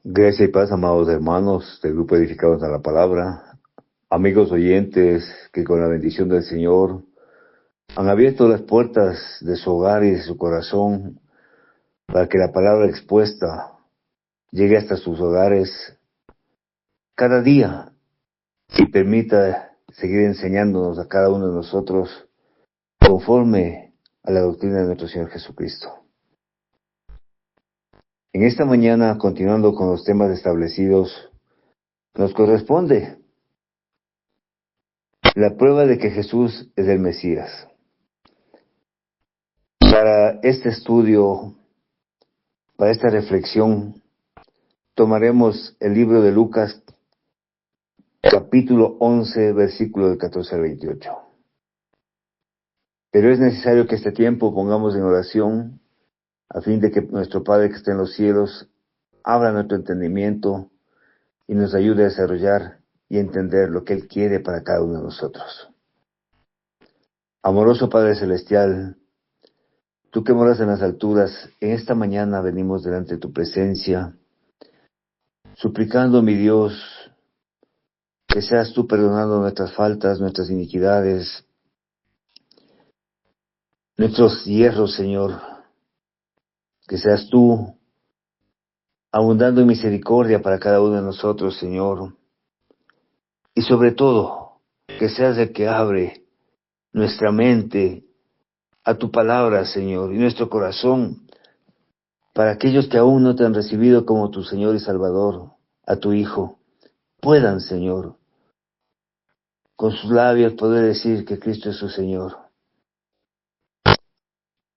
Gracia y paz, amados hermanos del Grupo Edificados a la Palabra, amigos oyentes que con la bendición del Señor han abierto las puertas de su hogar y de su corazón para que la palabra expuesta llegue hasta sus hogares cada día y permita seguir enseñándonos a cada uno de nosotros conforme a la doctrina de nuestro Señor Jesucristo. En esta mañana, continuando con los temas establecidos, nos corresponde la prueba de que Jesús es el Mesías. Para este estudio, para esta reflexión, tomaremos el libro de Lucas, capítulo 11, versículo del 14 al 28. Pero es necesario que este tiempo pongamos en oración, a fin de que nuestro Padre que está en los cielos abra nuestro entendimiento y nos ayude a desarrollar y entender lo que Él quiere para cada uno de nosotros. Amoroso Padre Celestial, Tú que moras en las alturas, en esta mañana venimos delante de tu presencia, suplicando, mi Dios, que seas tú perdonando nuestras faltas, nuestras iniquidades, nuestros hierros, Señor. Que seas tú abundando en misericordia para cada uno de nosotros, Señor. Y sobre todo, que seas el que abre nuestra mente a tu palabra, Señor, y nuestro corazón, para aquellos que aún no te han recibido como tu Señor y Salvador, a tu Hijo, puedan, Señor, con sus labios poder decir que Cristo es su Señor.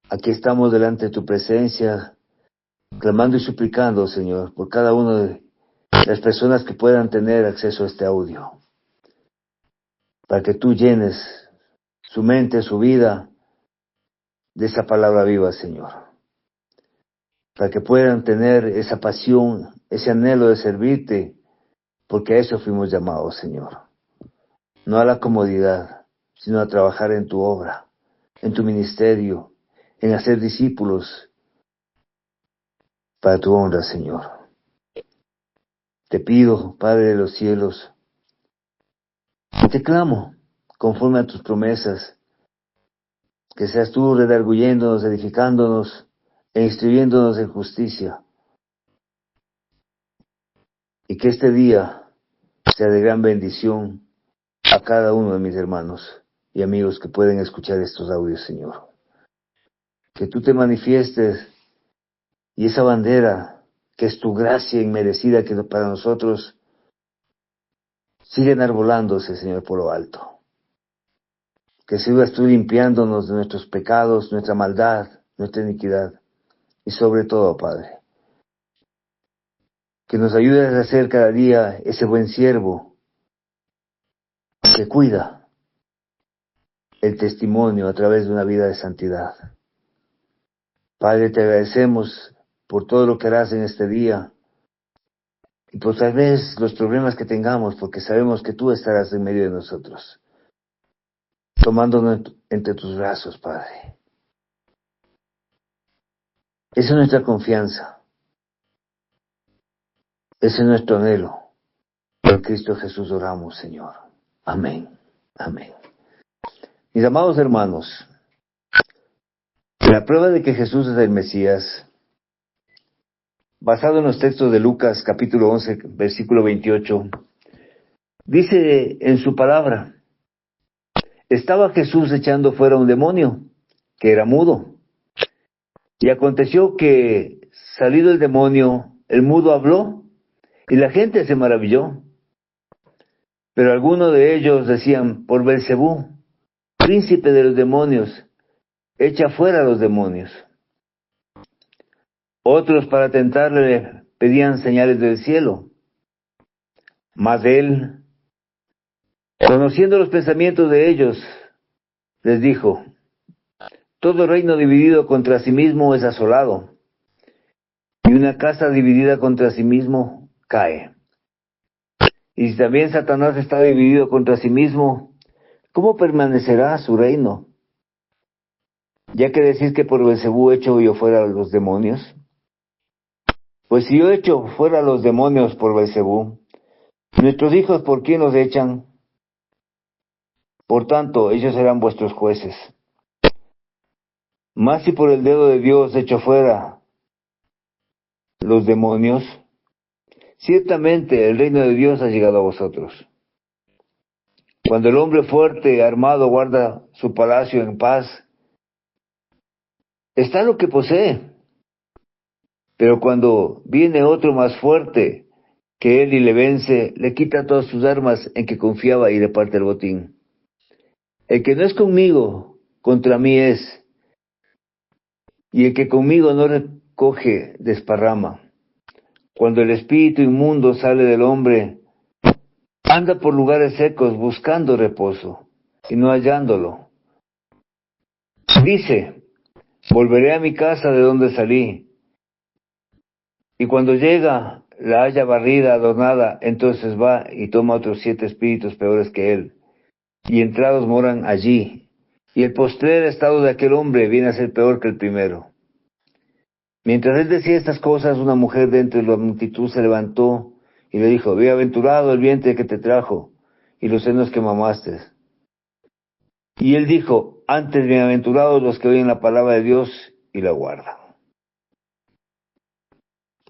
Aquí estamos delante de tu presencia, clamando y suplicando, Señor, por cada una de las personas que puedan tener acceso a este audio, para que tú llenes su mente, su vida, de esa palabra viva, Señor, para que puedan tener esa pasión, ese anhelo de servirte, porque a eso fuimos llamados, Señor. No a la comodidad, sino a trabajar en tu obra, en tu ministerio, en hacer discípulos para tu honra, Señor. Te pido, Padre de los cielos, y te clamo, conforme a tus promesas, que seas tú redarguyéndonos, edificándonos e instruyéndonos en justicia, y que este día sea de gran bendición a cada uno de mis hermanos y amigos que pueden escuchar estos audios, Señor. Que tú te manifiestes y esa bandera que es tu gracia inmerecida que para nosotros sigue enarbolándose, Señor, por lo alto. Que sigas tú limpiándonos de nuestros pecados, nuestra maldad, nuestra iniquidad. Y sobre todo, Padre, que nos ayudes a ser cada día ese buen siervo que cuida el testimonio a través de una vida de santidad. Padre, te agradecemos por todo lo que harás en este día y por tal vez los problemas que tengamos, porque sabemos que tú estarás en medio de nosotros, tomándonos entre tus brazos, Padre. Esa es nuestra confianza, ese es nuestro anhelo. Por Cristo Jesús oramos, Señor. Amén. Amén. Mis amados hermanos, la prueba de que Jesús es el Mesías, basado en los textos de Lucas capítulo 11, versículo 28, dice en su palabra: estaba Jesús echando fuera un demonio, que era mudo. Y aconteció que, salido el demonio, el mudo habló, y la gente se maravilló. Pero algunos de ellos decían: por Beelzebú, príncipe de los demonios, echa fuera a los demonios. Otros, para tentarle, pedían señales del cielo. Mas él, conociendo los pensamientos de ellos, les dijo: todo reino dividido contra sí mismo es asolado, y una casa dividida contra sí mismo cae. Y si también Satanás está dividido contra sí mismo, ¿cómo permanecerá su reino? Ya que decís que por Beelzebú echo yo fuera a los demonios. Pues si yo echo fuera los demonios por Beelzebú, nuestros hijos ¿por quién los echan? Por tanto, ellos serán vuestros jueces. Mas si por el dedo de Dios echo fuera los demonios, ciertamente el reino de Dios ha llegado a vosotros. Cuando el hombre fuerte, armado, guarda su palacio en paz, está lo que posee. Pero cuando viene otro más fuerte que él y le vence, le quita todas sus armas en que confiaba y le parte el botín. El que no es conmigo, contra mí es, y el que conmigo no recoge, desparrama. Cuando el espíritu inmundo sale del hombre, anda por lugares secos buscando reposo, y no hallándolo. Dice, volveré a mi casa de donde salí, y cuando llega, la halla barrida, adornada, entonces va y toma otros 7 espíritus peores que él, y entrados moran allí, y el postrer estado de aquel hombre viene a ser peor que el primero. Mientras él decía estas cosas, una mujer de entre la multitud se levantó y le dijo, bienaventurado el vientre que te trajo, y los senos que mamaste. Y él dijo, antes bienaventurados los que oyen la palabra de Dios y la guardan.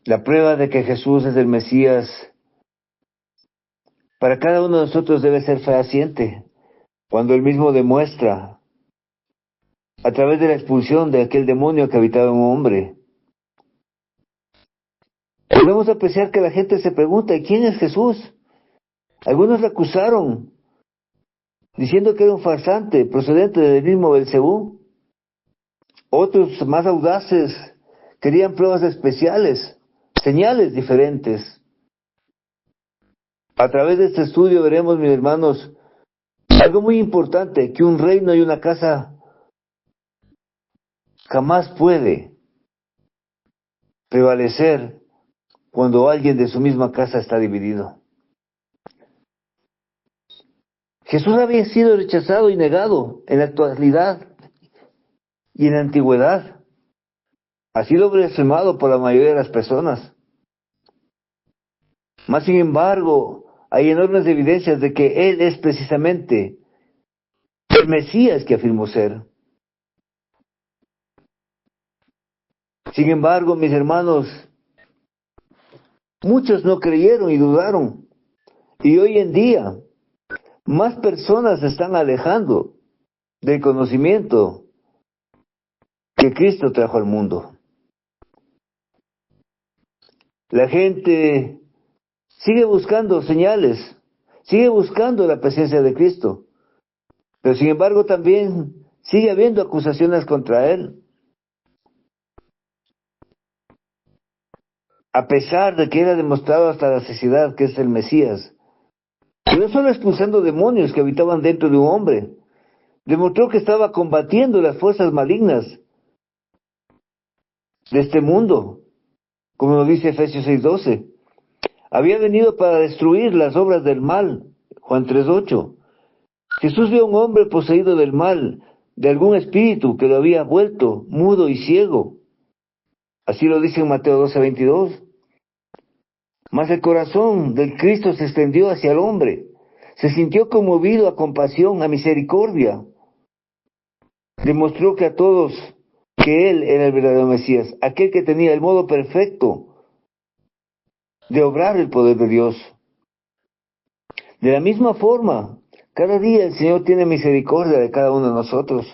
La prueba de que Jesús es el Mesías para cada uno de nosotros debe ser fehaciente, cuando él mismo demuestra, a través de la expulsión de aquel demonio que habitaba en un hombre. Podemos apreciar que la gente se pregunta, ¿y quién es Jesús? Algunos le acusaron, diciendo que era un farsante procedente del mismo Beelzebú. Otros, más audaces, querían pruebas especiales, señales diferentes. A través de este estudio veremos, mis hermanos, algo muy importante, que un reino y una casa jamás puede prevalecer cuando alguien de su misma casa está dividido. Jesús había sido rechazado y negado en la actualidad y en la antigüedad. Ha sido blasfemado por la mayoría de las personas. Mas, sin embargo, hay enormes evidencias de que Él es precisamente el Mesías que afirmó ser. Sin embargo, mis hermanos, muchos no creyeron y dudaron. Y hoy en día, más personas se están alejando del conocimiento que Cristo trajo al mundo. La gente sigue buscando señales, sigue buscando la presencia de Cristo, pero sin embargo también sigue habiendo acusaciones contra Él. A pesar de que era demostrado hasta la saciedad que es el Mesías, y no solo expulsando demonios que habitaban dentro de un hombre, demostró que estaba combatiendo las fuerzas malignas de este mundo, como lo dice Efesios 6:12. Había venido para destruir las obras del mal, Juan 3:8. Jesús vio a un hombre poseído del mal, de algún espíritu que lo había vuelto mudo y ciego. Así lo dice en Mateo 12:22. Mas el corazón del Cristo se extendió hacia el hombre. Se sintió conmovido a compasión, a misericordia. Demostró que a todos que Él era el verdadero Mesías, aquel que tenía el modo perfecto de obrar el poder de Dios. De la misma forma, cada día el Señor tiene misericordia de cada uno de nosotros,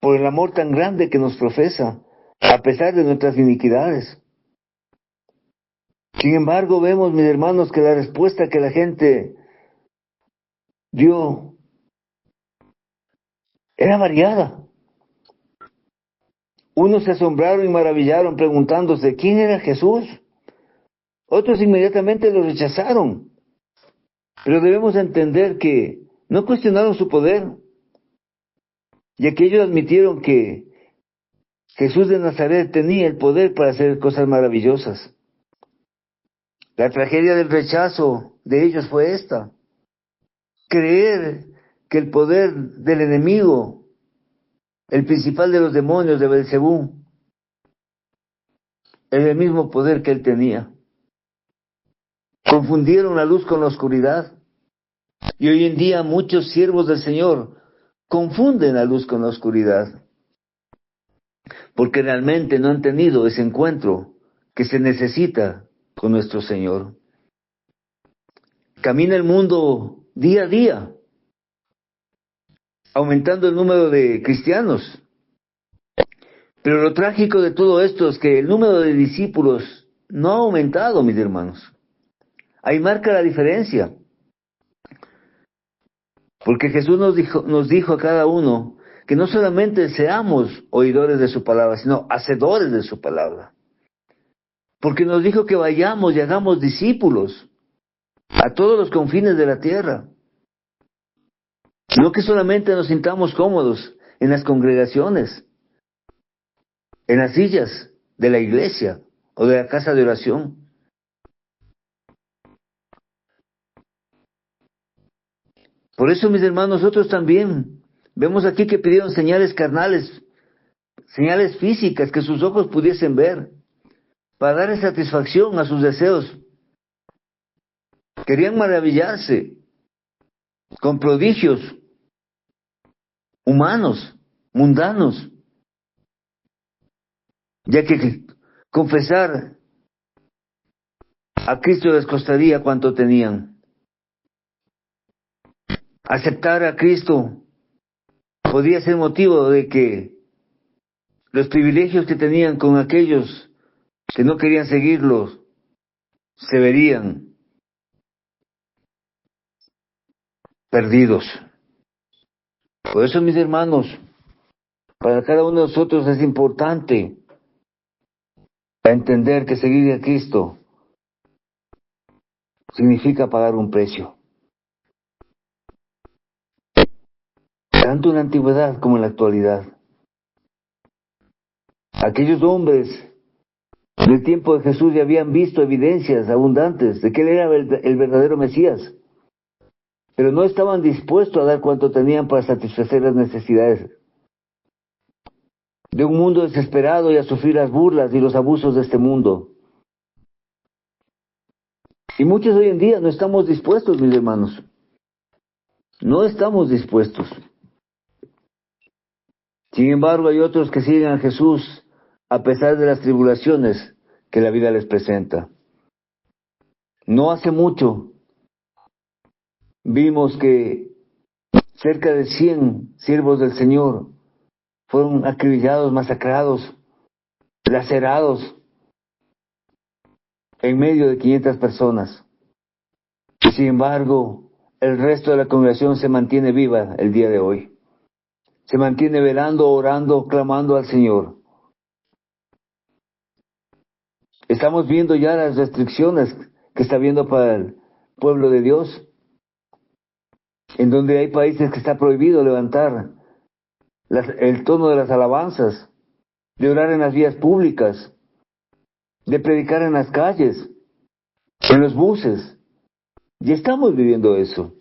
por el amor tan grande que nos profesa, a pesar de nuestras iniquidades. Sin embargo, vemos, mis hermanos, que la respuesta que la gente dio era variada. Unos se asombraron y maravillaron preguntándose ¿quién era Jesús? Otros inmediatamente lo rechazaron. Pero debemos entender que no cuestionaron su poder, ya que ellos admitieron que Jesús de Nazaret tenía el poder para hacer cosas maravillosas. La tragedia del rechazo de ellos fue esta: creer que el poder del enemigo, el principal de los demonios de Beelzebú, es el mismo poder que él tenía. Confundieron la luz con la oscuridad. Y hoy en día muchos siervos del Señor confunden la luz con la oscuridad, porque realmente no han tenido ese encuentro que se necesita con nuestro Señor. Camina el mundo día a día, aumentando el número de cristianos. Pero lo trágico de todo esto es que el número de discípulos no ha aumentado, mis hermanos. Ahí marca la diferencia. Porque Jesús nos dijo a cada uno que no solamente seamos oidores de su palabra, sino hacedores de su palabra. Porque nos dijo que vayamos y hagamos discípulos a todos los confines de la tierra. No que solamente nos sintamos cómodos en las congregaciones, en las sillas de la iglesia o de la casa de oración. Por eso, mis hermanos, nosotros también vemos aquí que pidieron señales carnales, señales físicas que sus ojos pudiesen ver, para darle satisfacción a sus deseos. Querían maravillarse con prodigios humanos, mundanos, ya que confesar a Cristo les costaría cuanto tenían. Aceptar a Cristo podía ser motivo de que los privilegios que tenían con aquellos que no querían seguirlos se verían perdidos. Por eso, mis hermanos, para cada uno de nosotros es importante entender que seguir a Cristo significa pagar un precio. Tanto en la antigüedad como en la actualidad. Aquellos hombres del tiempo de Jesús ya habían visto evidencias abundantes de que Él era el verdadero Mesías, pero no estaban dispuestos a dar cuanto tenían para satisfacer las necesidades de un mundo desesperado y a sufrir las burlas y los abusos de este mundo. Y muchos hoy en día no estamos dispuestos, mis hermanos. No estamos dispuestos. Sin embargo, hay otros que siguen a Jesús a pesar de las tribulaciones que la vida les presenta. No hace mucho vimos que cerca de 100 siervos del Señor fueron acribillados, masacrados, lacerados en medio de 500 personas. Y sin embargo, el resto de la congregación se mantiene viva el día de hoy. Se mantiene velando, orando, clamando al Señor. Estamos viendo ya las restricciones que está habiendo para el pueblo de Dios, en donde hay países que está prohibido levantar el tono de las alabanzas, de orar en las vías públicas, de predicar en las calles, en los buses. Y estamos viviendo eso.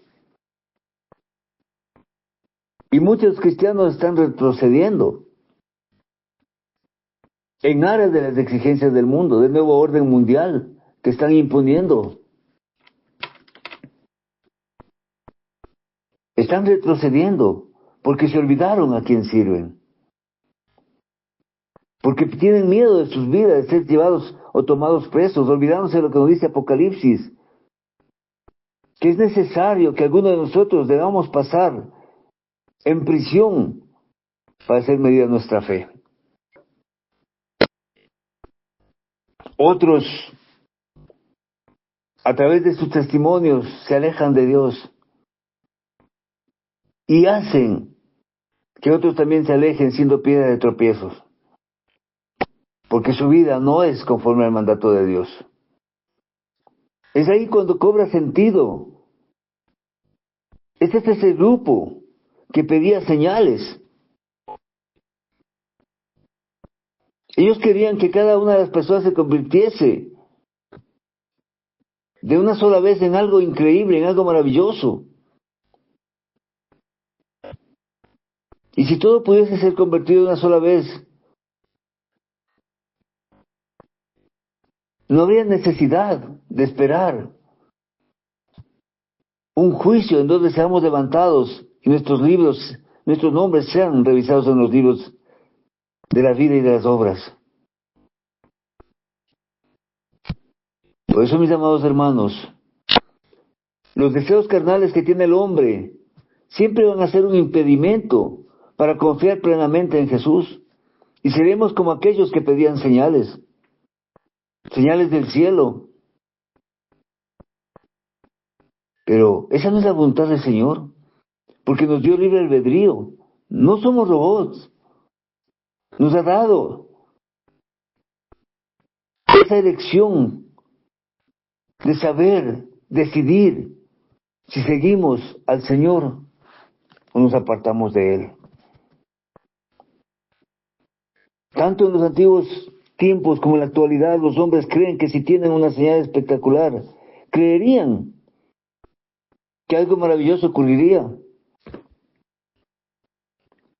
Y muchos cristianos están retrocediendo en aras de las exigencias del mundo, del nuevo orden mundial que están imponiendo. Están retrocediendo porque se olvidaron a quién sirven. Porque tienen miedo de sus vidas, de ser llevados o tomados presos, olvidándose de lo que nos dice Apocalipsis, que es necesario que alguno de nosotros debamos pasar en prisión para hacer medida nuestra fe. Otros, a través de sus testimonios, se alejan de Dios y hacen que otros también se alejen siendo piedra de tropiezos, porque su vida no es conforme al mandato de Dios. Es ahí cuando cobra sentido. Este es ese grupo que pedía señales. Ellos querían que cada una de las personas se convirtiese de una sola vez en algo increíble, en algo maravilloso. Y si todo pudiese ser convertido de una sola vez, No habría necesidad de esperar un juicio en donde seamos levantados y nuestros libros, nuestros nombres sean revisados en los libros de la vida y de las obras. Por eso, mis amados hermanos, los deseos carnales que tiene el hombre siempre van a ser un impedimento para confiar plenamente en Jesús. Y seremos como aquellos que pedían señales, señales del cielo. Pero esa no es la voluntad del Señor, porque nos dio libre albedrío. No somos robots. Nos ha dado esa elección de saber, decidir si seguimos al Señor o nos apartamos de Él. Tanto en los antiguos tiempos como en la actualidad, los hombres creen que si tienen una señal espectacular, creerían que algo maravilloso ocurriría.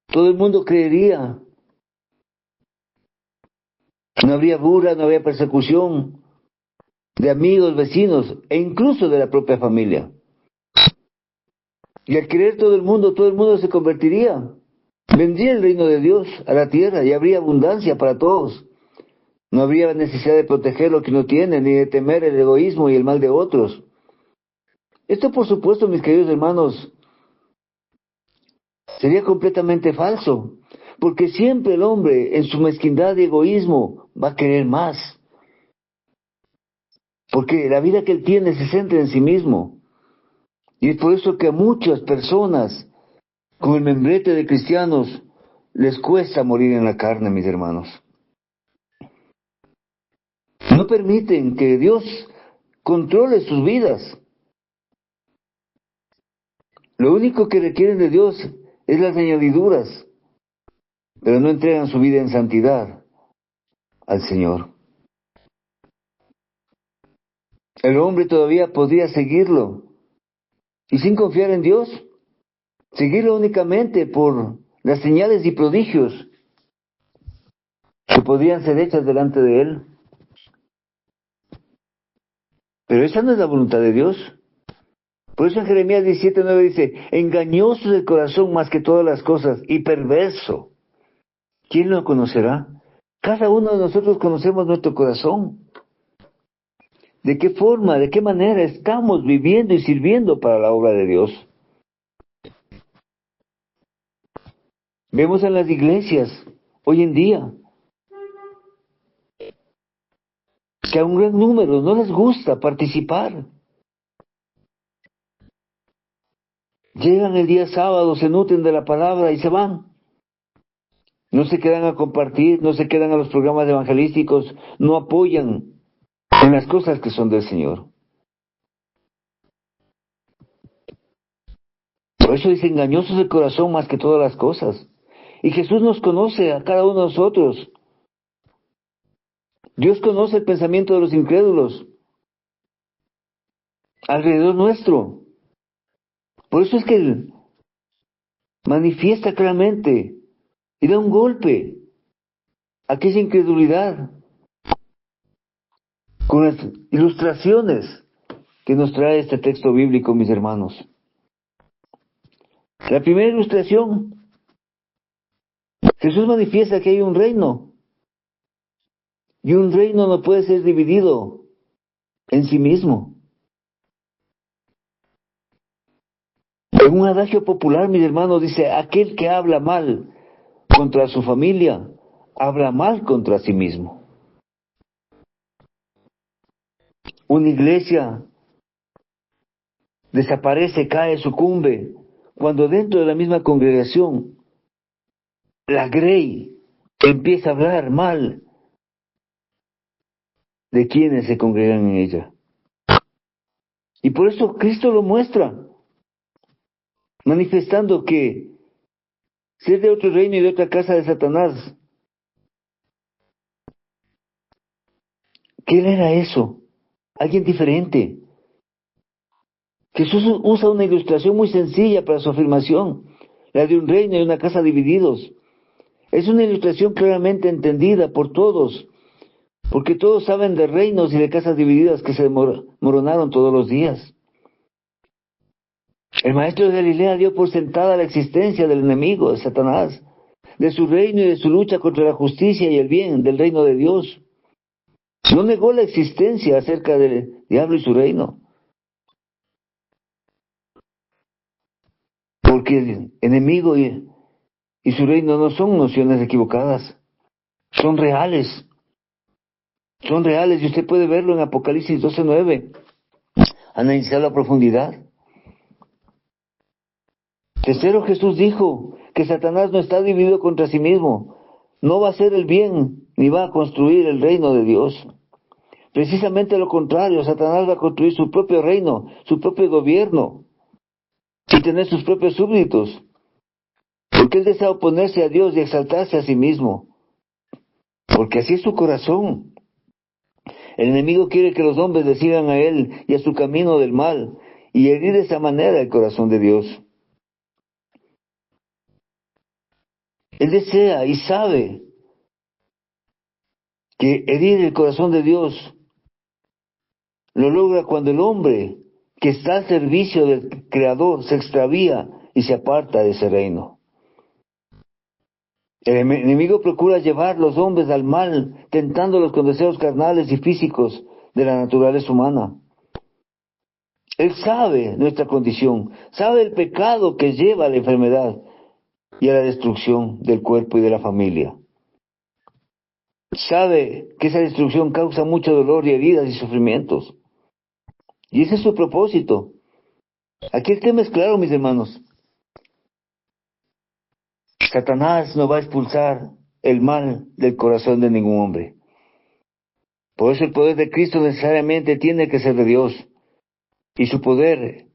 Todo el mundo creería. No habría burla, no habría persecución de amigos, vecinos e incluso de la propia familia. Y al creer todo el mundo se convertiría. Vendría el reino de Dios a la tierra y habría abundancia para todos. No habría necesidad de proteger lo que no tiene, ni de temer el egoísmo y el mal de otros. Esto, por supuesto, mis queridos hermanos, sería completamente falso, porque siempre el hombre, en su mezquindad y egoísmo, va a querer más. Porque la vida que él tiene se centra en sí mismo. Y es por eso que a muchas personas, con el membrete de cristianos, les cuesta morir en la carne, mis hermanos. No permiten que Dios controle sus vidas. Lo único que requieren de Dios es las añadiduras, pero no entregan su vida en santidad al Señor. El hombre todavía podría seguirlo, y sin confiar en Dios, seguirlo únicamente por las señales y prodigios que podrían ser hechas delante de él. Pero esa no es la voluntad de Dios. Por eso en Jeremías 17:9 dice, engañoso es el corazón más que todas las cosas y perverso. ¿Quién lo conocerá? Cada uno de nosotros conocemos nuestro corazón. ¿De qué forma, de qué manera estamos viviendo y sirviendo para la obra de Dios? Vemos en las iglesias hoy en día que a un gran número no les gusta participar. Llegan el día sábado, se nutren de la palabra y se van. No se quedan a compartir, no se quedan a los programas evangelísticos, no apoyan en las cosas que son del Señor. Por eso dice, engañoso es el corazón más que todas las cosas. Y Jesús nos conoce a cada uno de nosotros. Dios conoce el pensamiento de los incrédulos alrededor nuestro. Por eso es que Él manifiesta claramente y da un golpe a aquella incredulidad con las ilustraciones que nos trae este texto bíblico, mis hermanos. La primera ilustración, Jesús manifiesta que hay un reino, y un reino no puede ser dividido en sí mismo. En un adagio popular, mis hermanos, dice, aquel que habla mal contra su familia, habla mal contra sí mismo. Una iglesia desaparece, cae, sucumbe, cuando dentro de la misma congregación, la grey empieza a hablar mal de quienes se congregan en ella. Y por eso Cristo lo muestra, manifestando que ser de otro reino y de otra casa de Satanás, ¿qué era eso? Alguien diferente. Jesús usa una ilustración muy sencilla para su afirmación, la de un reino y una casa divididos. Es una ilustración claramente entendida por todos, Porque todos saben de reinos y de casas divididas que se desmoronaron todos los días. El maestro de Galilea dio por sentada la existencia del enemigo, de Satanás, de su reino y de su lucha contra la justicia y el bien del reino de Dios. No negó la existencia acerca del diablo y su reino. Porque el enemigo y su reino no son nociones equivocadas, son reales. Son reales y usted puede verlo en Apocalipsis 12:9, analizarlo a profundidad. Tercero, Jesús dijo que Satanás no está dividido contra sí mismo, no va a hacer el bien ni va a construir el reino de Dios. Precisamente lo contrario, Satanás va a construir su propio reino, su propio gobierno y tener sus propios súbditos, porque él desea oponerse a Dios y exaltarse a sí mismo, porque así es su corazón. El enemigo quiere que los hombres le sigan a él y a su camino del mal, y herir de esa manera el corazón de Dios. Él desea y sabe que herir el corazón de Dios lo logra cuando el hombre que está al servicio del Creador se extravía y se aparta de ese reino. El enemigo procura llevar los hombres al mal, tentándolos con deseos carnales y físicos de la naturaleza humana. Él sabe nuestra condición, sabe el pecado que lleva a la enfermedad y a la destrucción del cuerpo y de la familia. Sabe que esa destrucción causa mucho dolor y heridas y sufrimientos. Y ese es su propósito. Aquí el tema es claro, mis hermanos. Satanás no va a expulsar el mal del corazón de ningún hombre. Por eso el poder de Cristo necesariamente tiene que ser de Dios. Y su poder,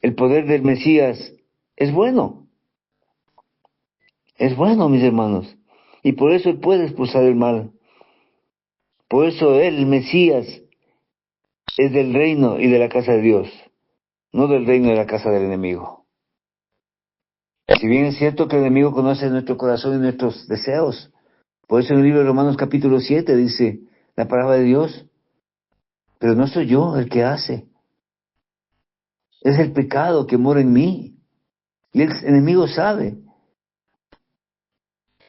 el poder del Mesías, es bueno. Es bueno, mis hermanos. Y por eso Él puede expulsar el mal. Por eso Él, el Mesías, es del reino y de la casa de Dios, no del reino y de la casa del enemigo. Si bien es cierto que el enemigo conoce nuestro corazón y nuestros deseos, por eso en el libro de Romanos capítulo 7 dice la palabra de Dios, pero no soy yo el que hace, es el pecado que mora en mí. Y el enemigo sabe,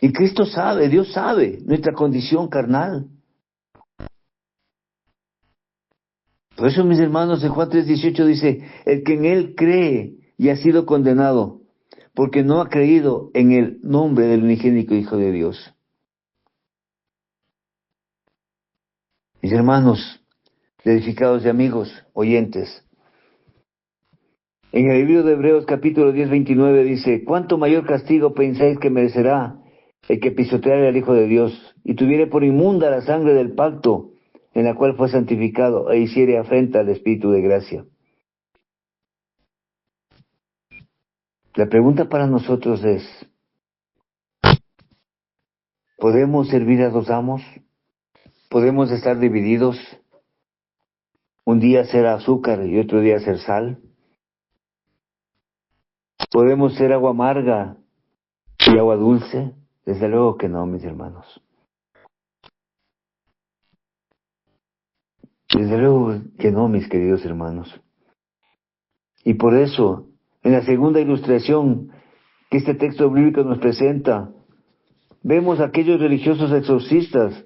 y Cristo sabe, Dios sabe nuestra condición carnal. Por eso, mis hermanos, en Juan 3:18 dice, el que en Él cree y ha sido condenado, porque no ha creído en el nombre del unigénito Hijo de Dios. Mis hermanos, edificados y amigos, oyentes, en el libro de Hebreos capítulo 10:29 dice, ¿cuánto mayor castigo pensáis que merecerá el que pisoteare al Hijo de Dios y tuviere por inmunda la sangre del pacto en la cual fue santificado e hiciere afrenta al Espíritu de gracia? La pregunta para nosotros es, ¿podemos servir a dos amos? ¿Podemos estar divididos? Un día ser azúcar y otro día ser sal. ¿Podemos ser agua amarga y agua dulce? Desde luego que no, mis hermanos. Desde luego que no, mis queridos hermanos. Y por eso, en la segunda ilustración que este texto bíblico nos presenta, vemos a aquellos religiosos exorcistas,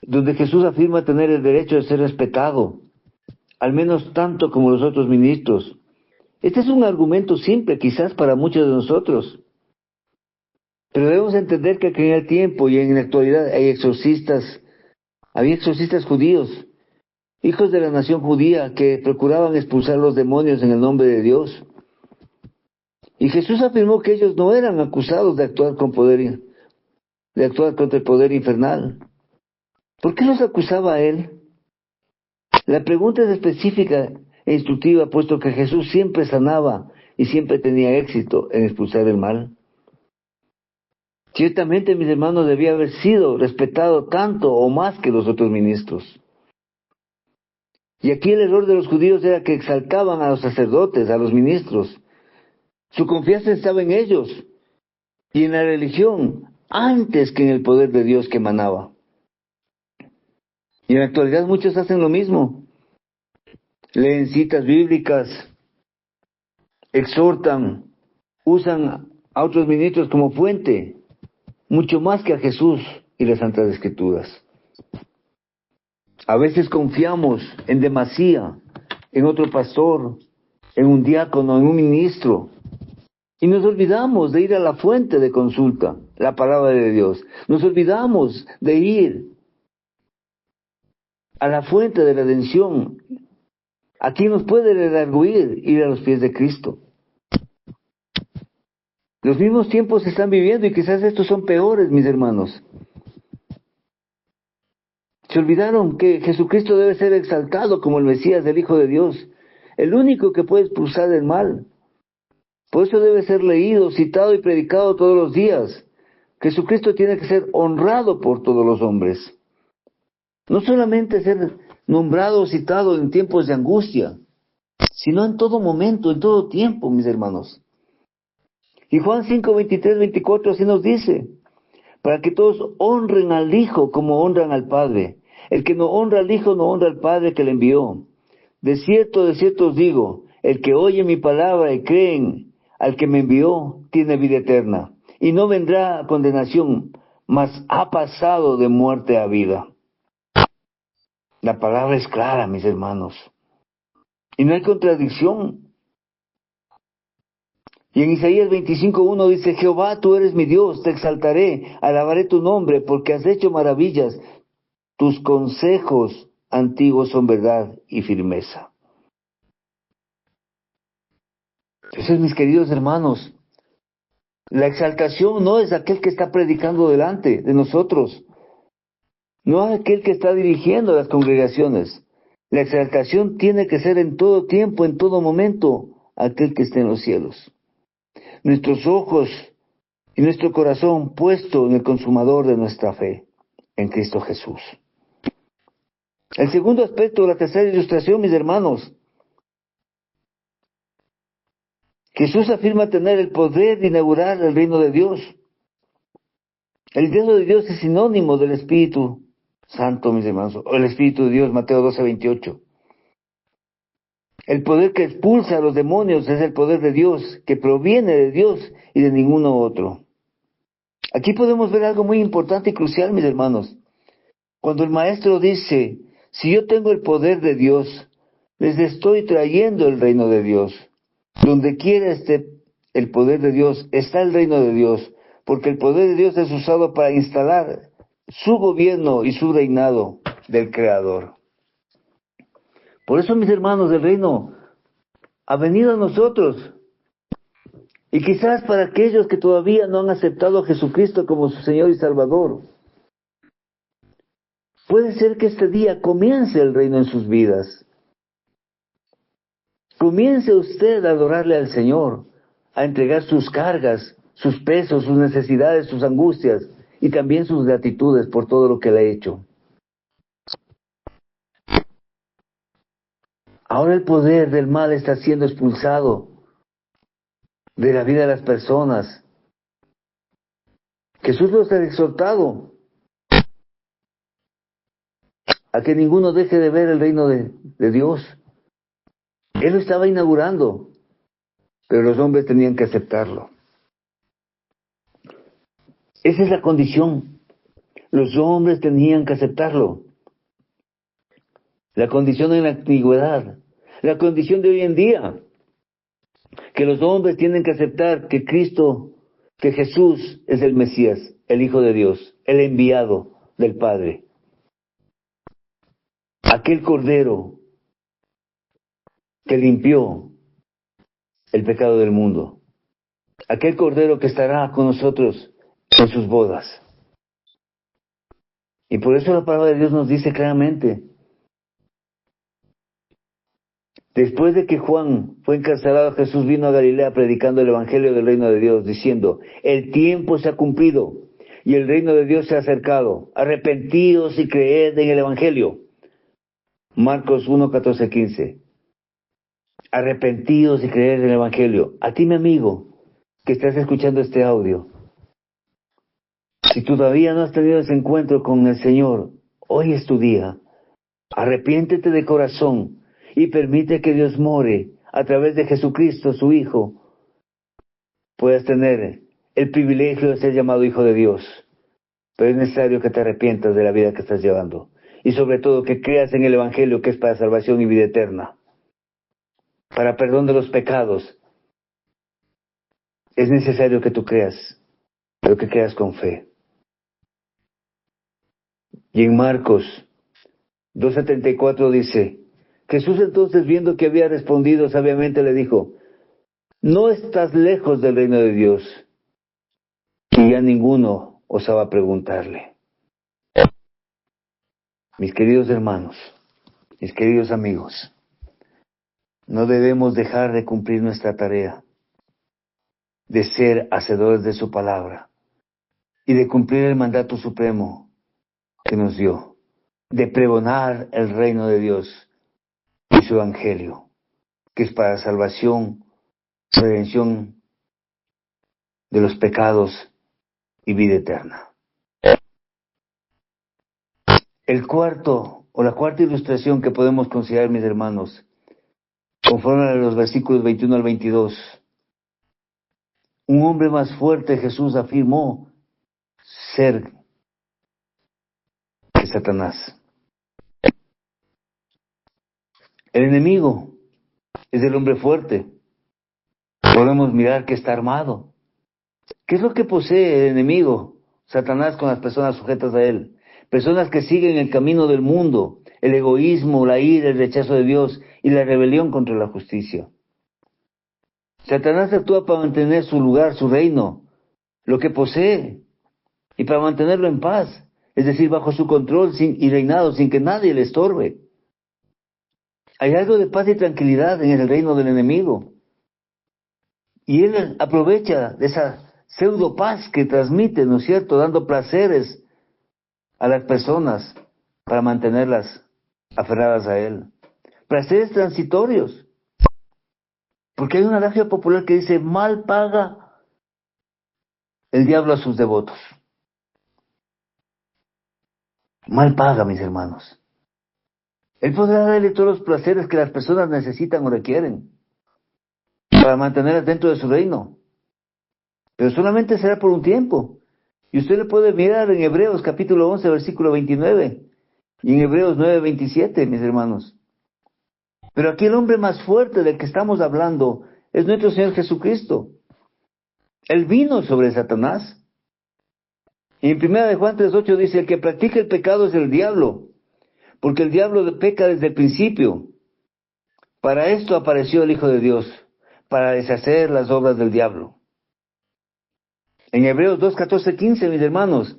donde Jesús afirma tener el derecho de ser respetado, al menos tanto como los otros ministros. Este es un argumento simple quizás para muchos de nosotros, pero debemos entender que en el tiempo y en la actualidad había exorcistas judíos, hijos de la nación judía, que procuraban expulsar los demonios en el nombre de Dios. Y Jesús afirmó que ellos no eran acusados de actuar contra el poder infernal. ¿Por qué los acusaba a él? La pregunta es específica e instructiva, puesto que Jesús siempre sanaba y siempre tenía éxito en expulsar el mal. Ciertamente, mis hermanos, debía haber sido respetado tanto o más que los otros ministros. Y aquí el error de los judíos era que exaltaban a los sacerdotes, a los ministros. Su confianza estaba en ellos y en la religión, antes que en el poder de Dios que emanaba. Y en la actualidad muchos hacen lo mismo. Leen citas bíblicas, exhortan, usan a otros ministros como fuente, mucho más que a Jesús y las Santas Escrituras. A veces confiamos en demasía, en otro pastor, en un diácono, en un ministro, y nos olvidamos de ir a la fuente de consulta, la palabra de Dios. Nos olvidamos de ir a la fuente de redención, a quien nos puede redarguir, ir a los pies de Cristo. Los mismos tiempos se están viviendo y quizás estos son peores, mis hermanos. Se olvidaron que Jesucristo debe ser exaltado como el Mesías, el Hijo de Dios, el único que puede expulsar el mal. Por eso debe ser leído, citado y predicado todos los días. Jesucristo tiene que ser honrado por todos los hombres. No solamente ser nombrado o citado en tiempos de angustia, sino en todo momento, en todo tiempo, mis hermanos. Y Juan 5, 23, 24 así nos dice, para que todos honren al Hijo como honran al Padre. El que no honra al Hijo no honra al Padre que le envió. De cierto os digo, el que oye mi palabra y cree al que me envió, tiene vida eterna, y no vendrá a condenación, mas ha pasado de muerte a vida. La palabra es clara, mis hermanos, y no hay contradicción. Y en Isaías 25:1 dice, Jehová, tú eres mi Dios, te exaltaré, alabaré tu nombre, porque has hecho maravillas, tus consejos antiguos son verdad y firmeza. Entonces, mis queridos hermanos, la exaltación no es aquel que está predicando delante de nosotros, no es aquel que está dirigiendo las congregaciones. La exaltación tiene que ser en todo tiempo, en todo momento, aquel que esté en los cielos. Nuestros ojos y nuestro corazón puesto en el consumador de nuestra fe, en Cristo Jesús. El segundo aspecto, la tercera ilustración, mis hermanos. Jesús afirma tener el poder de inaugurar el reino de Dios. El reino de Dios es sinónimo del Espíritu Santo, mis hermanos, o el Espíritu de Dios, Mateo 12:28. El poder que expulsa a los demonios es el poder de Dios, que proviene de Dios y de ninguno otro. Aquí podemos ver algo muy importante y crucial, mis hermanos. Cuando el maestro dice, si yo tengo el poder de Dios, les estoy trayendo el reino de Dios. Donde quiera esté el poder de Dios, está el reino de Dios, porque el poder de Dios es usado para instalar su gobierno y su reinado del Creador. Por eso, mis hermanos, el reino ha venido a nosotros. Y quizás para aquellos que todavía no han aceptado a Jesucristo como su Señor y Salvador, puede ser que este día comience el reino en sus vidas. Comience usted a adorarle al Señor, a entregar sus cargas, sus pesos, sus necesidades, sus angustias y también sus gratitudes por todo lo que le ha hecho. Ahora el poder del mal está siendo expulsado de la vida de las personas. Jesús los ha exhortado a que ninguno deje de ver el reino de Dios. Él lo estaba inaugurando, pero los hombres tenían que aceptarlo. Esa es la condición. Los hombres tenían que aceptarlo. La condición en la antigüedad, la condición de hoy en día, que los hombres tienen que aceptar que Cristo, que Jesús es el Mesías, el Hijo de Dios, el enviado del Padre. Aquel Cordero que limpió el pecado del mundo. Aquel Cordero que estará con nosotros en sus bodas. Y por eso la palabra de Dios nos dice claramente, después de que Juan fue encarcelado, Jesús vino a Galilea predicando el Evangelio del reino de Dios, diciendo, el tiempo se ha cumplido y el reino de Dios se ha acercado. Arrepentíos y creed en el Evangelio. Marcos 1, 14, 15. Arrepentíos y creed en el Evangelio. A ti, mi amigo, que estás escuchando este audio, si todavía no has tenido ese encuentro con el Señor, hoy es tu día. Arrepiéntete de corazón y permite que Dios more a través de Jesucristo, su Hijo. Puedas tener el privilegio de ser llamado hijo de Dios. Pero es necesario que te arrepientas de la vida que estás llevando. Y sobre todo que creas en el Evangelio, que es para salvación y vida eterna. Para perdón de los pecados. Es necesario que tú creas, pero que creas con fe. Y en Marcos 2:74 dice, Jesús entonces, viendo que había respondido sabiamente, le dijo, no estás lejos del reino de Dios. Y ya ninguno osaba preguntarle. Mis queridos hermanos, mis queridos amigos, no debemos dejar de cumplir nuestra tarea, de ser hacedores de su palabra y de cumplir el mandato supremo que nos dio, de pregonar el reino de Dios y su evangelio, que es para salvación, redención de los pecados y vida eterna. La cuarta ilustración que podemos considerar, mis hermanos, conforme a los versículos 21 al 22. Un hombre más fuerte, Jesús afirmó ser que Satanás. El enemigo es el hombre fuerte. Podemos mirar que está armado. ¿Qué es lo que posee el enemigo? Satanás con las personas sujetas a él. Personas que siguen el camino del mundo, el egoísmo, la ira, el rechazo de Dios y la rebelión contra la justicia. Satanás actúa para mantener su lugar, su reino, lo que posee, y para mantenerlo en paz, es decir, bajo su control y reinado, sin que nadie le estorbe. Hay algo de paz y tranquilidad en el reino del enemigo. Y él aprovecha de esa pseudo paz que transmite, ¿no es cierto?, dando placeres a las personas para mantenerlas aferradas a él. Placeres transitorios. Porque hay un adagio popular que dice, mal paga el diablo a sus devotos. Mal paga, mis hermanos. Él podrá darle todos los placeres que las personas necesitan o requieren para mantenerlas dentro de su reino. Pero solamente será por un tiempo. Y usted le puede mirar en Hebreos capítulo 11, versículo 29, y en Hebreos 9, 27, mis hermanos. Pero aquí el hombre más fuerte del que estamos hablando es nuestro Señor Jesucristo. Él vino sobre Satanás. Y en 1 Juan 3:8 dice, el que practica el pecado es el diablo, porque el diablo peca desde el principio. Para esto apareció el Hijo de Dios, para deshacer las obras del diablo. En Hebreos 2:14-15, mis hermanos,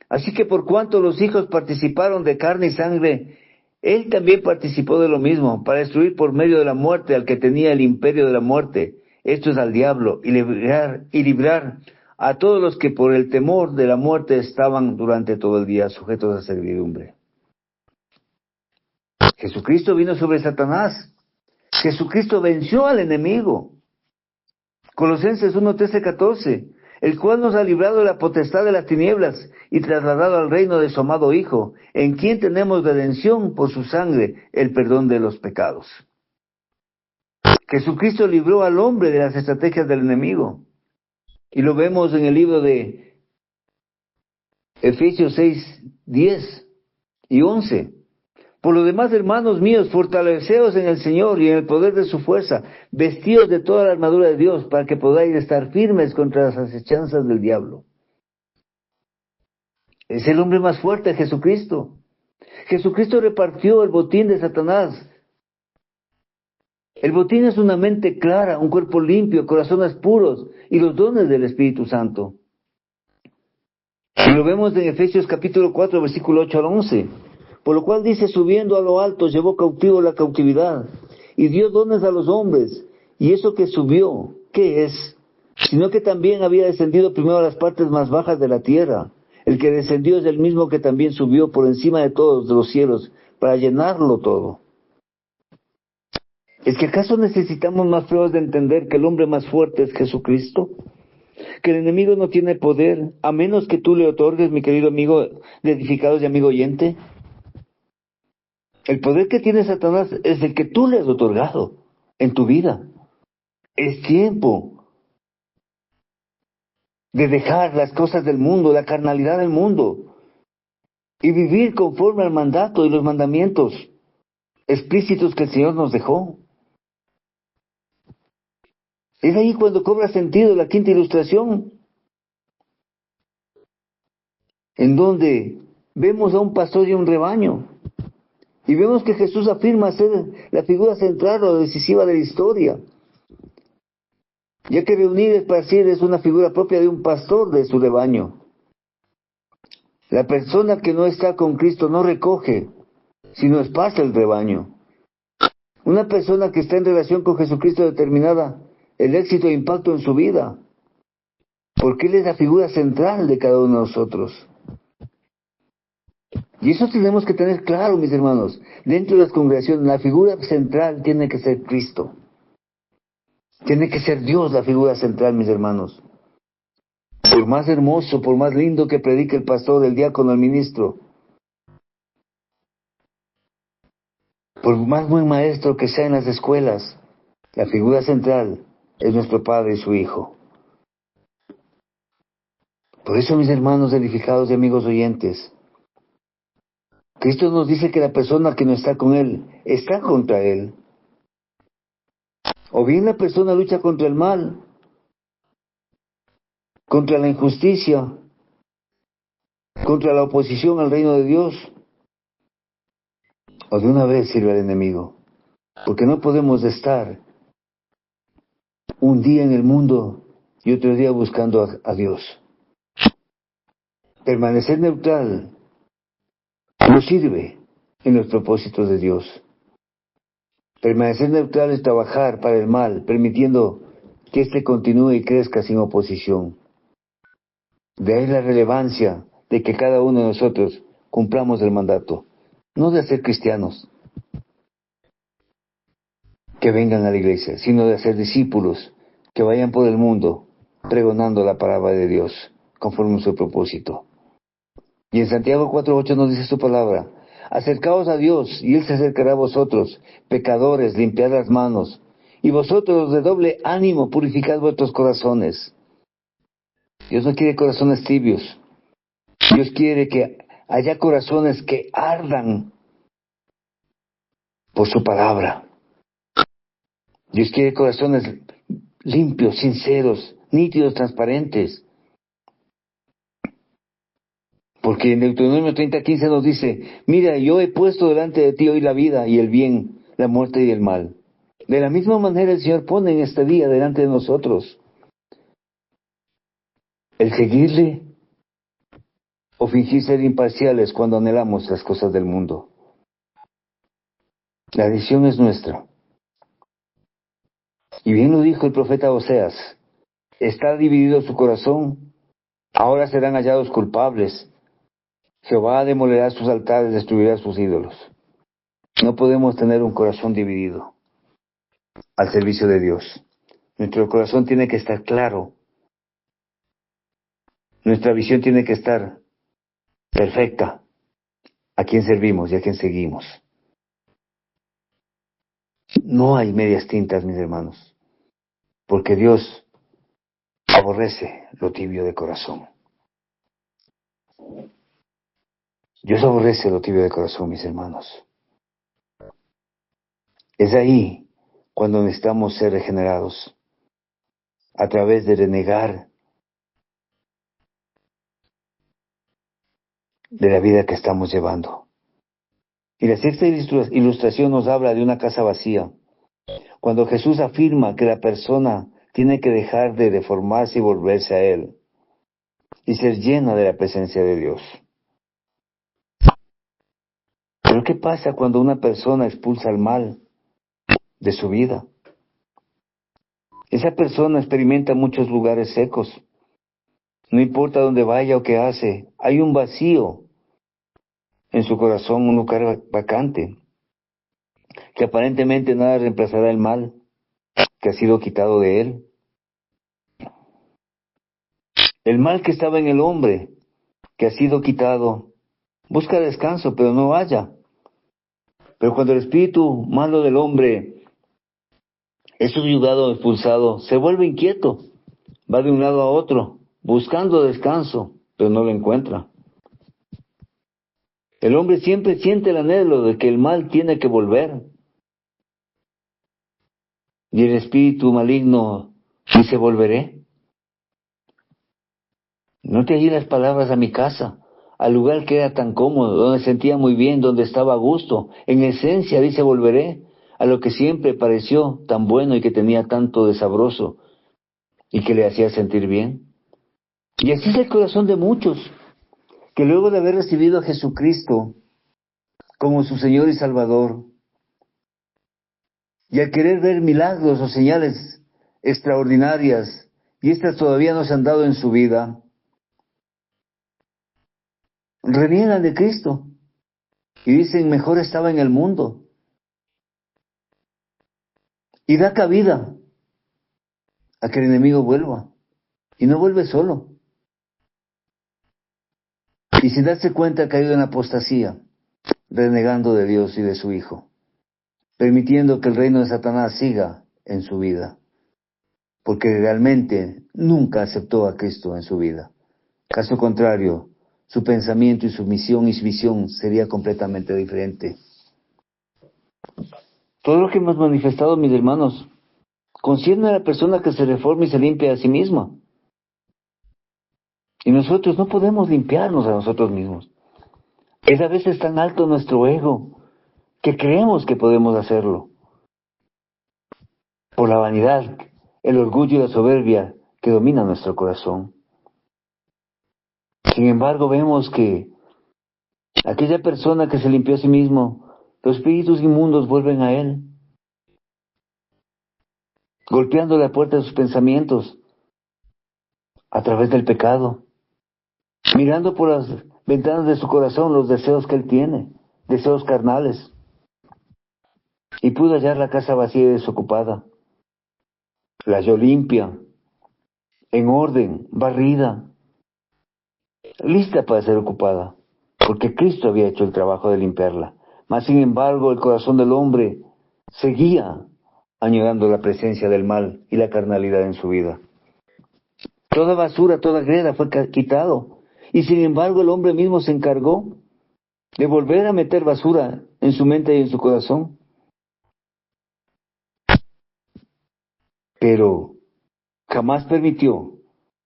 así que por cuanto los hijos participaron de carne y sangre, él también participó de lo mismo, para destruir por medio de la muerte al que tenía el imperio de la muerte, esto es al diablo, y librar a todos los que por el temor de la muerte estaban durante todo el día sujetos a servidumbre. Jesucristo vino sobre Satanás. Jesucristo venció al enemigo. Colosenses 1:13-14, el cual nos ha librado de la potestad de las tinieblas y trasladado al reino de su amado Hijo, en quien tenemos redención por su sangre, el perdón de los pecados. Jesucristo libró al hombre de las estrategias del enemigo. Y lo vemos en el libro de Efesios 6:10 y 11. Por lo demás, hermanos míos, fortaleceos en el Señor y en el poder de su fuerza, vestidos de toda la armadura de Dios, para que podáis estar firmes contra las acechanzas del diablo. Es el hombre más fuerte, Jesucristo. Jesucristo repartió el botín de Satanás. El botín es una mente clara, un cuerpo limpio, corazones puros y los dones del Espíritu Santo. Y lo vemos en Efesios capítulo 4, versículo 8 al 11. Por lo cual dice, subiendo a lo alto, llevó cautivo la cautividad, y dio dones a los hombres. Y eso que subió, ¿qué es? Sino que también había descendido primero a las partes más bajas de la tierra. El que descendió es el mismo que también subió por encima de todos los cielos, para llenarlo todo. ¿Es que acaso necesitamos más pruebas de entender que el hombre más fuerte es Jesucristo? Que el enemigo no tiene poder, a menos que tú le otorgues, mi querido amigo de edificados y amigo oyente. El poder que tiene Satanás es el que tú le has otorgado en tu vida. Es tiempo de dejar las cosas del mundo, la carnalidad del mundo, y vivir conforme al mandato y los mandamientos explícitos que el Señor nos dejó. Es ahí cuando cobra sentido la quinta ilustración, en donde vemos a un pastor y un rebaño, y vemos que Jesús afirma ser la figura central o decisiva de la historia, ya que reunir es para sí es una figura propia de un pastor de su rebaño. La persona que no está con Cristo no recoge, sino esparce el rebaño. Una persona que está en relación con Jesucristo determinada el éxito e impacto en su vida, porque Él es la figura central de cada uno de nosotros. Y eso tenemos que tener claro, mis hermanos. Dentro de las congregaciones, la figura central tiene que ser Cristo. Tiene que ser Dios la figura central, mis hermanos. Por más hermoso, por más lindo que predique el pastor, el diácono, el ministro, por más buen maestro que sea en las escuelas, la figura central es nuestro Padre y su Hijo. Por eso, mis hermanos edificados y amigos oyentes, Cristo nos dice que la persona que no está con Él está contra Él. O bien la persona lucha contra el mal, contra la injusticia, contra la oposición al reino de Dios, o de una vez sirve al enemigo. Porque no podemos estar un día en el mundo y otro día buscando a Dios. Permanecer neutral no sirve en los propósitos de Dios. Permanecer neutral es trabajar para el mal, permitiendo que éste continúe y crezca sin oposición. De ahí la relevancia de que cada uno de nosotros cumplamos el mandato, no de ser cristianos que vengan a la iglesia, sino de ser discípulos que vayan por el mundo pregonando la palabra de Dios conforme a su propósito. Y en Santiago 4:8 nos dice su palabra: acercaos a Dios y Él se acercará a vosotros, pecadores, limpiad las manos, y vosotros de doble ánimo purificad vuestros corazones. Dios no quiere corazones tibios. Dios quiere que haya corazones que ardan por su palabra. Dios quiere corazones limpios, sinceros, nítidos, transparentes. Porque en Deuteronomio 30:15 nos dice: mira, yo he puesto delante de ti hoy la vida y el bien, la muerte y el mal. De la misma manera el Señor pone en este día delante de nosotros el seguirle o fingir ser imparciales cuando anhelamos las cosas del mundo. La decisión es nuestra. Y bien lo dijo el profeta Oseas: está dividido su corazón, ahora serán hallados culpables. Jehová demolerá sus altares, destruirá sus ídolos. No podemos tener un corazón dividido al servicio de Dios. Nuestro corazón tiene que estar claro. Nuestra visión tiene que estar perfecta. ¿A quién servimos y a quién seguimos? No hay medias tintas, mis hermanos, porque Dios aborrece lo tibio de corazón. Dios aborrece lo tibio de corazón, mis hermanos. Es ahí cuando necesitamos ser regenerados, a través de renegar de la vida que estamos llevando. Y la sexta ilustración nos habla de una casa vacía, cuando Jesús afirma que la persona tiene que dejar de deformarse y volverse a Él, y ser llena de la presencia de Dios. Pero ¿qué pasa cuando una persona expulsa el mal de su vida? Esa persona experimenta muchos lugares secos. No importa dónde vaya o qué hace, hay un vacío en su corazón, un lugar vacante, que aparentemente nada reemplazará el mal que ha sido quitado de él. El mal que estaba en el hombre, que ha sido quitado, busca descanso, pero no halla. Pero cuando el espíritu malo del hombre es subyugado o expulsado, se vuelve inquieto, va de un lado a otro, buscando descanso, pero no lo encuentra. El hombre siempre siente el anhelo de que el mal tiene que volver. Y el espíritu maligno dice, volveré. No te allí las palabras a mi casa, al lugar que era tan cómodo, donde sentía muy bien, donde estaba a gusto. En esencia dice, volveré a lo que siempre pareció tan bueno y que tenía tanto de sabroso y que le hacía sentir bien. Y así es el corazón de muchos, que luego de haber recibido a Jesucristo como su Señor y Salvador, y al querer ver milagros o señales extraordinarias, y estas todavía no se han dado en su vida, reniegan de Cristo y dicen, mejor estaba en el mundo. Y da cabida a que el enemigo vuelva. Y no vuelve solo. Y sin darse cuenta ha caído en apostasía, renegando de Dios y de su Hijo, permitiendo que el reino de Satanás siga en su vida, porque realmente nunca aceptó a Cristo en su vida. Caso contrario, su pensamiento y su misión y su visión sería completamente diferente. Todo lo que hemos manifestado, mis hermanos, concierne a la persona que se reforma y se limpia a sí misma. Y nosotros no podemos limpiarnos a nosotros mismos. Es a veces tan alto nuestro ego que creemos que podemos hacerlo. Por la vanidad, el orgullo y la soberbia que dominan nuestro corazón. Sin embargo, vemos que aquella persona que se limpió a sí mismo, los espíritus inmundos vuelven a él, golpeando la puerta de sus pensamientos a través del pecado, mirando por las ventanas de su corazón los deseos que él tiene, deseos carnales, y pudo hallar la casa vacía y desocupada. La halló limpia, en orden, barrida, lista para ser ocupada, porque Cristo había hecho el trabajo de limpiarla. Mas sin embargo, el corazón del hombre seguía añorando la presencia del mal y la carnalidad en su vida. Toda basura, toda greda fue quitado, y sin embargo el hombre mismo se encargó de volver a meter basura en su mente y en su corazón. Pero jamás permitió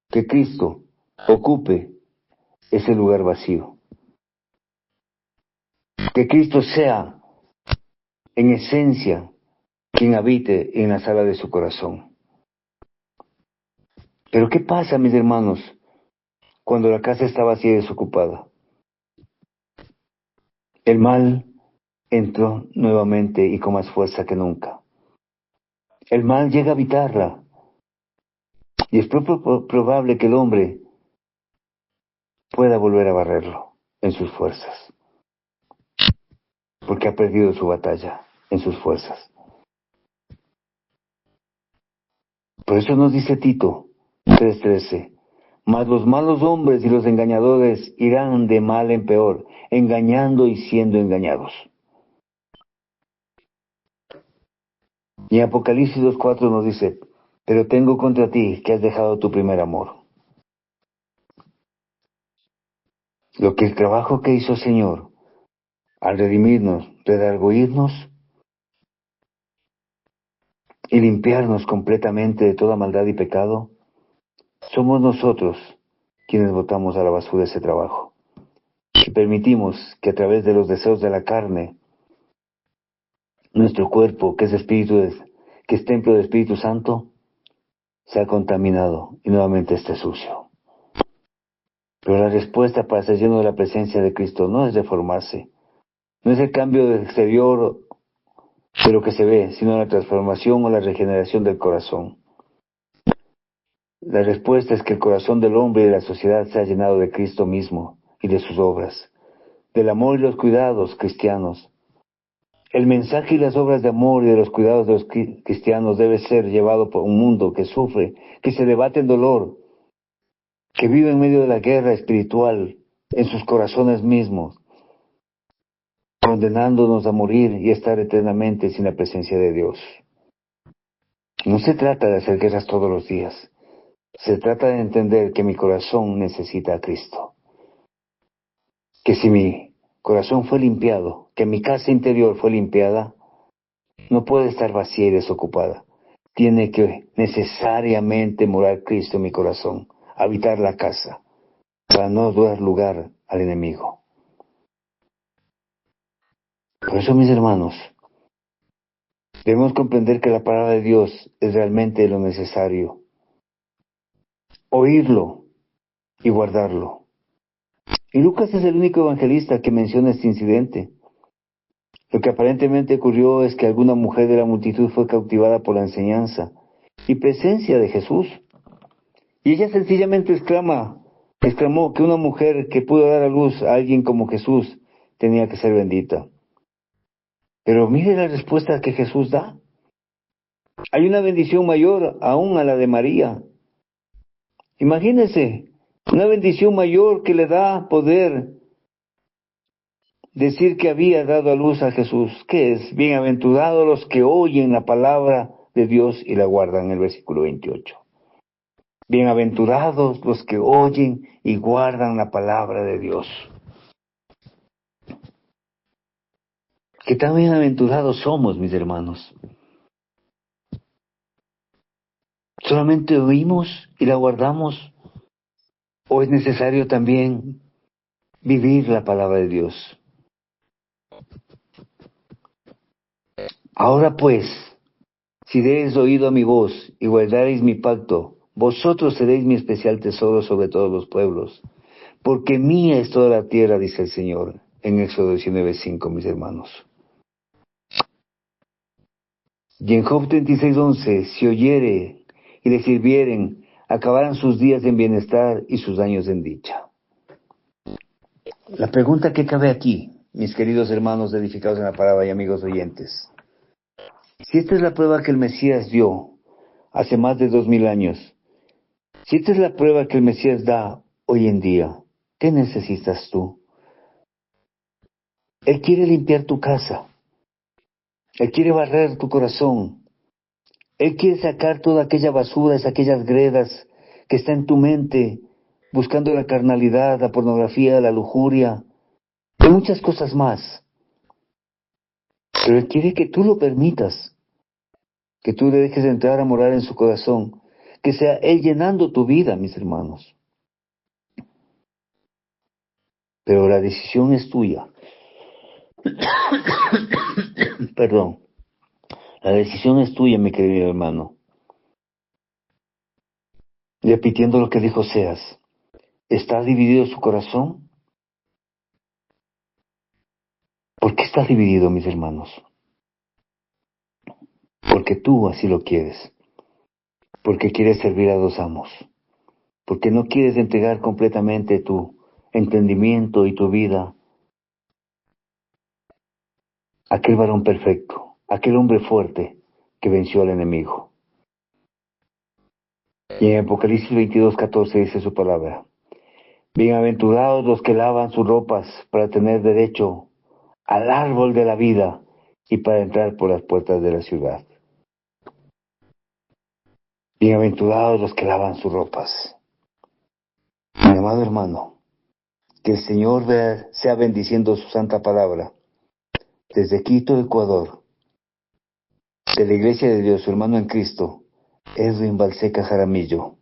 que Cristo ocupe ese lugar vacío. Que Cristo sea, en esencia, quien habite en la sala de su corazón. Pero ¿qué pasa, mis hermanos, cuando la casa está vacía y desocupada? El mal entró nuevamente y con más fuerza que nunca. El mal llega a habitarla, y es probable que el hombre pueda volver a barrerlo en sus fuerzas, porque ha perdido su batalla en sus fuerzas. Por eso nos dice Tito 3:13, mas los malos hombres y los engañadores irán de mal en peor, engañando y siendo engañados. Y en Apocalipsis 2:4 nos dice, pero tengo contra ti que has dejado tu primer amor. Lo que el trabajo que hizo el Señor al redimirnos, redarguirnos y limpiarnos completamente de toda maldad y pecado, somos nosotros quienes botamos a la basura ese trabajo. Y permitimos que a través de los deseos de la carne, nuestro cuerpo, que es que es templo del Espíritu Santo, sea contaminado y nuevamente esté sucio. Pero la respuesta para ser lleno de la presencia de Cristo no es reformarse, no es el cambio del exterior de lo que se ve, sino la transformación o la regeneración del corazón. La respuesta es que el corazón del hombre y de la sociedad sea llenado de Cristo mismo y de sus obras, del amor y los cuidados cristianos. El mensaje y las obras de amor y de los cuidados de los cristianos debe ser llevado por un mundo que sufre, que se debate en dolor, que vive en medio de la guerra espiritual en sus corazones mismos. condenándonos a morir y estar eternamente sin la presencia de Dios. No se trata de hacer guerras todos los días. Se trata de entender que mi corazón necesita a Cristo. Que si mi corazón fue limpiado, que mi casa interior fue limpiada, no puede estar vacía y desocupada. Tiene que necesariamente morar Cristo en mi corazón, habitar la casa, para no dar lugar al enemigo. Por eso, mis hermanos, debemos comprender que la palabra de Dios es realmente lo necesario. Oírlo y guardarlo. Y Lucas es el único evangelista que menciona este incidente. Lo que aparentemente ocurrió es que alguna mujer de la multitud fue cautivada por la enseñanza y presencia de Jesús. Y ella sencillamente exclamó que una mujer que pudo dar a luz a alguien como Jesús tenía que ser bendita. Pero mire la respuesta que Jesús da. Hay una bendición mayor aún a la de María. Imagínense, una bendición mayor que le da poder decir que había dado a luz a Jesús. ¿Qué es? Bienaventurados los que oyen la palabra de Dios y la guardan, en el versículo 28. Bienaventurados los que oyen y guardan la palabra de Dios. ¿Qué tan bienaventurados somos, mis hermanos? ¿Solamente oímos y la guardamos? ¿O es necesario también vivir la palabra de Dios? Ahora pues, si deis oído a mi voz y guardaréis mi pacto, vosotros seréis mi especial tesoro sobre todos los pueblos, porque mía es toda la tierra, dice el Señor, en Éxodo 19:5, mis hermanos. Y en Job 36:11, si oyere y le sirvieren, acabarán sus días en bienestar y sus años en dicha. La pregunta que cabe aquí, mis queridos hermanos edificados en la palabra y amigos oyentes, si esta es la prueba que el Mesías dio hace más de 2000 años, si esta es la prueba que el Mesías da hoy en día, ¿qué necesitas tú? Él quiere limpiar tu casa. Él quiere barrer tu corazón. Él quiere sacar toda aquella basura, aquellas gredas que está en tu mente, buscando la carnalidad, la pornografía, la lujuria, y muchas cosas más. Pero Él quiere que tú lo permitas, que tú le dejes entrar a morar en su corazón, que sea Él llenando tu vida, mis hermanos. Pero la decisión es tuya. Perdón. La decisión es tuya, mi querido hermano. Repitiendo lo que dijo Oseas, ¿está dividido su corazón? ¿Por qué está dividido, mis hermanos? Porque tú así lo quieres. Porque quieres servir a dos amos. Porque no quieres entregar completamente tu entendimiento y tu vida a aquel varón perfecto, aquel hombre fuerte que venció al enemigo. Y en Apocalipsis 22:14 dice su palabra: bienaventurados los que lavan sus ropas para tener derecho al árbol de la vida y para entrar por las puertas de la ciudad. Bienaventurados los que lavan sus ropas. Mi amado hermano, que el Señor sea bendiciendo su santa palabra desde Quito, Ecuador, de la Iglesia de Dios, su hermano en Cristo, Edwin Balseca Jaramillo.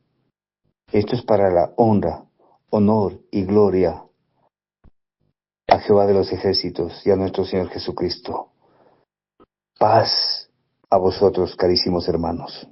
Esto es para la honra, honor y gloria a Jehová de los ejércitos y a nuestro Señor Jesucristo. Paz a vosotros, carísimos hermanos.